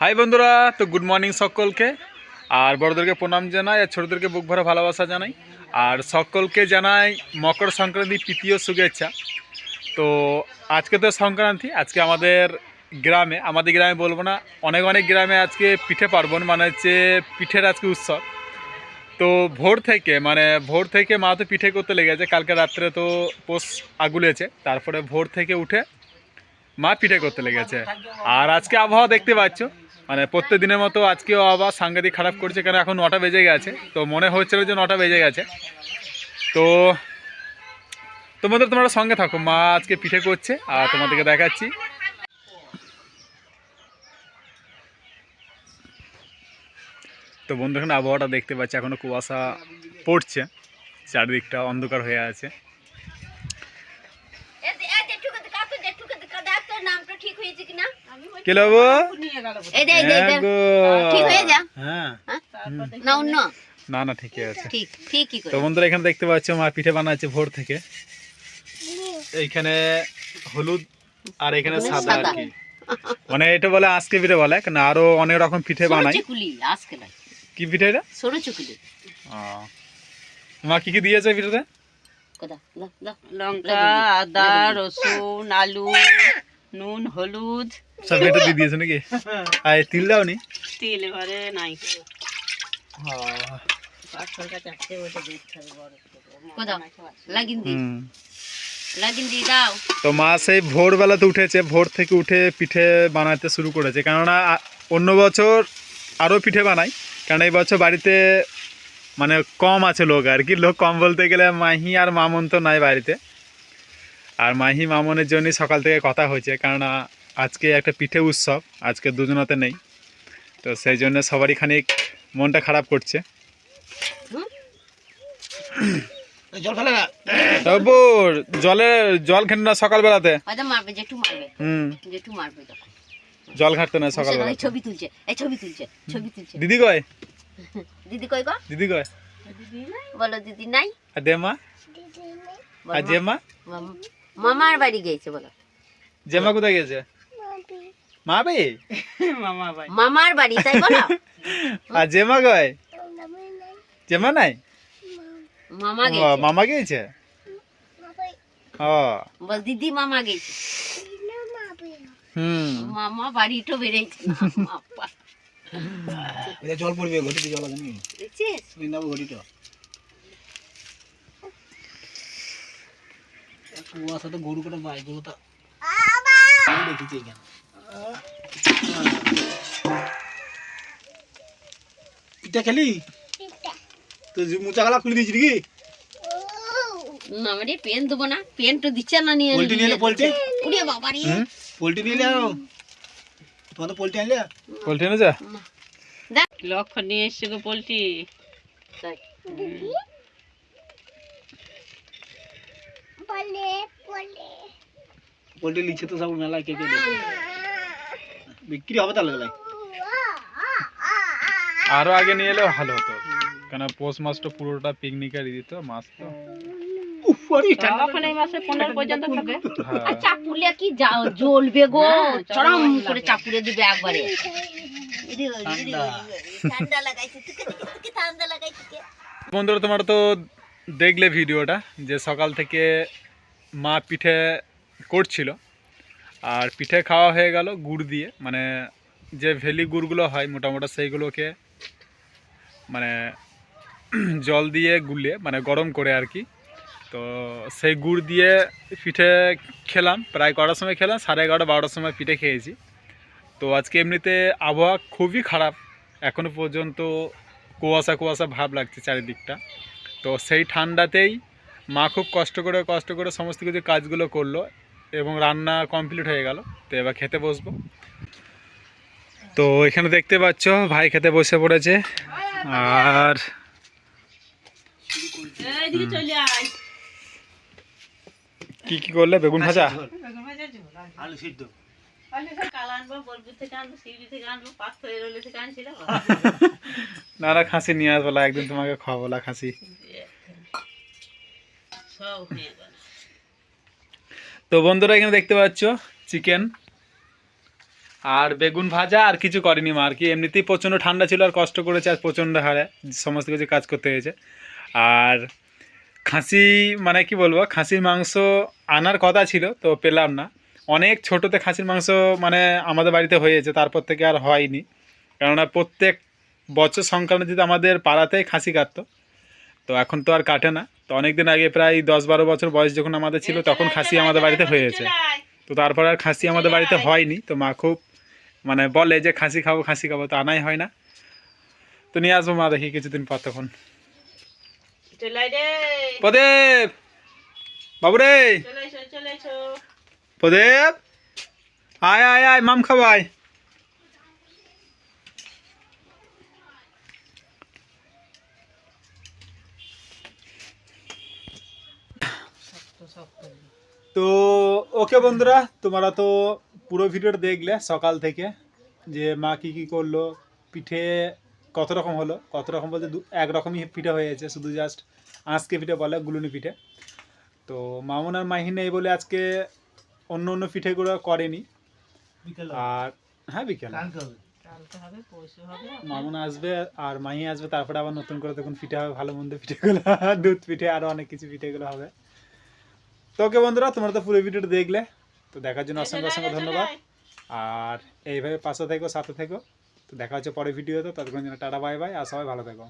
High বন্ধুরা, তো good morning সকলকে। আর বড়দেরকে প্রণাম জানাই, আর ছোটদেরকে বুক ভরা ভালোবাসা জানাই। আর সকলকে জানাই মকর সংক্রান্তি তৃতীয় শুভেচ্ছা। তো আজকে তো সংক্রান্তি, আজকে আমাদের গ্রামে বলবো না, অনেক অনেক গ্রামে আজকে পিঠে পার্বণ, মানে হচ্ছে পিঠের আজকে উৎসব। তো ভোর থেকে মা তো পিঠে করতে লেগেছে, কালকে রাত্রে তো পোষ আগুলেছে, তারপরে ভোর থেকে উঠে মা পিঠে করতে লেগেছে। আর আজকে আবহাওয়া দেখতে পাচ্ছ, মানে প্রত্যেক দিনের মতো আজকেও আবার সাংঘাতিক খারাপ করছে, কারণ এখন 9টা বেজে গেছে। তো মনে হচ্ছিল যে 9টা বেজে গেছে। তো তোমাদের তোমরা সঙ্গে থাকো, মা আজকে পিঠে করছে আর তোমাদেরকে দেখাচ্ছি। তো বন্ধু, এখন আবহাওয়াটা দেখতে পাচ্ছি, এখনো কুয়াশা পড়ছে, চারিদিকটা অন্ধকার হয়ে আছে। না না, ঠিকই আছে। তো বন্ধুরা, এখানে দেখতে পাচ্ছ মা পিঠে বানাচ্ছে ভোর থেকে। এইখানে হলুদ আর এখানে সাদা আর কি, মানে এটা বলে আজকে পিঠে বলে, কেন আরো অনেক রকম পিঠে বানাই। কি পিঠে এটা? মা কি কি দিয়েছে পিঠেতে? লঙ্কা, আদা, রসুন, আলু, নুন, হলুদ সব এটা দিয়ে দিয়েছে নাকি? আর তিল দাওনি? তিল এবারে নাই। তো মা সেই ভোরবেলাতে উঠেছে, ভোর থেকে উঠে পিঠে বানাতে শুরু করেছে, কেননা অন্য বছর আরও পিঠে বানাই, কারণ এই বছর বাড়িতে মানে কম আছে লোক আর কি। লোক কম বলতে গেলে মাহি আর মামন তো নাই বাড়িতে, আর মাহি মামনের জন্যই সকাল থেকে কথা হয়েছে, কেননা আজকে একটা পিঠে উৎসব, আজকে দুজনাতে নেই। তো সেই জন্য সবারই খানিক মনটা খারাপ করছে। জল খেন না সকালবেলাতে, জল ঘাটতে না সকালবেলা। ছবি তুলছে। দিদি কয়? দিদি কয় গো? দিদি কয়? বলো দিদি নাই। আর দেমা? আর জেমা? মামার বাড়ি গেছে। বলো জেমা কোথায় গেছে? মামার বাড়ি, তাই বলো। আর জেমা কয়? জেমা নাই? মামা গেছে। বল দিদি মামা গেছে। মামা বাড়ি তো বেড়েছে। জল পড়বে, ঘটিতে জল আছে নাকি? দেখছিস? ঘটিটা কুয়াশা তো গরু কটা বাই গরু তো দেখেছি এখানে। পিঠা খেলি তো মুচা গালা খুলে দিয়েছি নাকি? না মানে পেন দেবো না, পেন তো দিচ্ছে না। নিয়ে পোল্ট্রি নিয়ে পোল্ট্রি উড়িয়ে বাবা রে, পোল্ট্রি নিয়ে যাও। তোমার তো পোল্ট্রি আনলে? পোল্ট্রি এনে যা লক্ষ্য নিয়ে এসছে গো পোল্ট্রি। পোল্ট্রি লিখছে তো সব মেলায়, কে কে বিক্রি হবে তাহলে মেলায়। আরো আগে নিয়ে এলেও ভালো হতো, কেন পৌষ মাসটা পুরোটা পিকনিকের দিত মাস তো। এই মাসে 15 পর্যন্ত থাকে। আর চাপুলে কি জ্বলবে গো, চরম করে চাপুলে দিবে একবারে। ঠান্ডা লাগাইছে, ঠান্ডা লাগাইছে। বন্ধুরা, তোমরা তো দেখলে ভিডিওটা, যে সকাল থেকে মা পিঠে করছিল, আর পিঠে খাওয়া হয়ে গেল গুড় দিয়ে, মানে যে ভেলি গুড়গুলো হয় মোটামোটা, সেইগুলোকে মানে জল দিয়ে গুলিয়ে, মানে গরম করে আর কি। তো সেই গুড় দিয়ে পিঠে খেলাম, প্রায় কটার সময় খেলাম, 11:30 12টার সময় পিঠে খেয়েছি। তো আজকে এমনিতে আবহাওয়া খুবই খারাপ, এখনও পর্যন্ত কুয়াশা কুয়াশা ভাব লাগছে চারিদিকটা। তো সেই ঠান্ডাতেই মা খুব কষ্ট করে সমস্ত কিছু কাজগুলো করলো, এবং রান্না কমপ্লিট হয়ে গেল। তো এবার খেতে বসবো। তো এখানে দেখতে পাচ্ছ ভাই খেতে বসে পড়েছে। আর কি কি করলে? বেগুন ভাজা, আলু সিদ্ধ। না না, খাসি নিয়ে আসবো, একদিন তোমাকে খাওয়াবো খাসি। তো বন্ধুরা, এখানে দেখতে পাচ্ছ চিকেন, আর বেগুন ভাজা আর কিছু করেনি মা আর কি, এমনিতেই প্রচণ্ড ঠান্ডা ছিল আর কষ্ট করেছে আর প্রচণ্ড হারে সমস্ত কিছু কাজ করতে হয়েছে। আর খাসি মানে কি বলবো, খাসির মাংস আনার কথা ছিল তো পেলাম না, অনেক ছোটোতে খাসির মাংস মানে আমাদের বাড়িতে হয়েছে, তারপর থেকে আর হয়নি, কেননা প্রত্যেক বছর সংক্রান্তিতে আমাদের পাড়াতেই খাসি কাটতো, তো এখন তো আর কাটে না। তো অনেক দিন আগে প্রায় 10-12 বছর বয়স যখন আমাদের ছিল তখন খাসি আমাদের বাড়িতে হয়েছে, তো তারপর আর খাসি আমাদের বাড়িতে হয়নি। তো মা খুব মানে বলে যে খাসি খাবো খাসি খাবো, তো আনাই হয় না। তো নিয়ে আসবো মা দেখি কিছুদিন পর তখন। প্রদীপ বাবু রে, প্রদীপ আয় আয় আয়, মাম খাওয়াই। তো ওকে বন্ধুরা, তোমরা তো পুরো ভিডিওটা দেখলে সকাল থেকে যে মা কী কী করলো, পিঠে কত রকম হলো, কত রকম বলতে একরকমই পিঠে হয়েছে, শুধু জাস্ট আঁচকে পিঠে বলে গুলুনি পিঠে। তো মামুন আর মাহি নেই বলে আজকে অন্য অন্য পিঠেগুলো করেনি। আর হ্যাঁ বিকেল মামুন আসবে আর মাহি আসবে, তারপরে আবার নতুন করে তখন পিঠে হবে, ভালো মন্দ পিঠেগুলো, দুধ পিঠে আরও অনেক কিছু পিঠেগুলো হবে। তো ওকে বন্ধুরা, তোমরা তো পুরো ভিডিওটা দেখলে, তো দেখার জন্য অসংখ্য অসংখ্য ধন্যবাদ। আর এইভাবে পাশে থেকো, সাথে থেকো। তো দেখা হচ্ছে পরের ভিডিওতে, ততক্ষণ জন্য টাটা বাই বাই, আর সবাই ভালো থেকো।